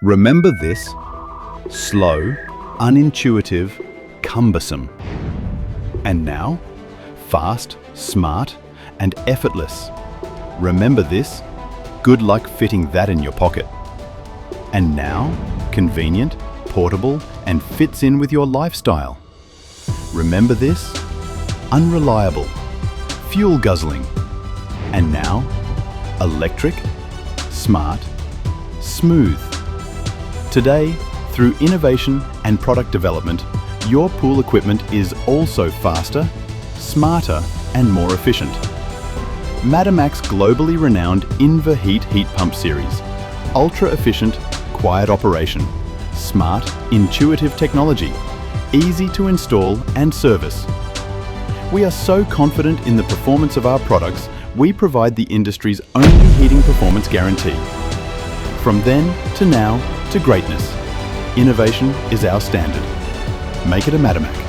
Remember this: slow, unintuitive, cumbersome. And now, fast, smart, and effortless. Remember this: good luck fitting that in your pocket. And now, convenient, portable, and fits in with your lifestyle. Remember this: unreliable, fuel guzzling. And now, electric, smart, smooth. Today, through innovation and product development, your pool equipment is also faster, smarter, and more efficient. Madimack's globally renowned InverHeat heat pump series. Ultra-efficient, quiet operation. Smart, intuitive technology. Easy to install and service. We are so confident in the performance of our products, we provide the industry's only heating performance guarantee. From then to now to greatness, innovation is our standard. Make it a Madimack.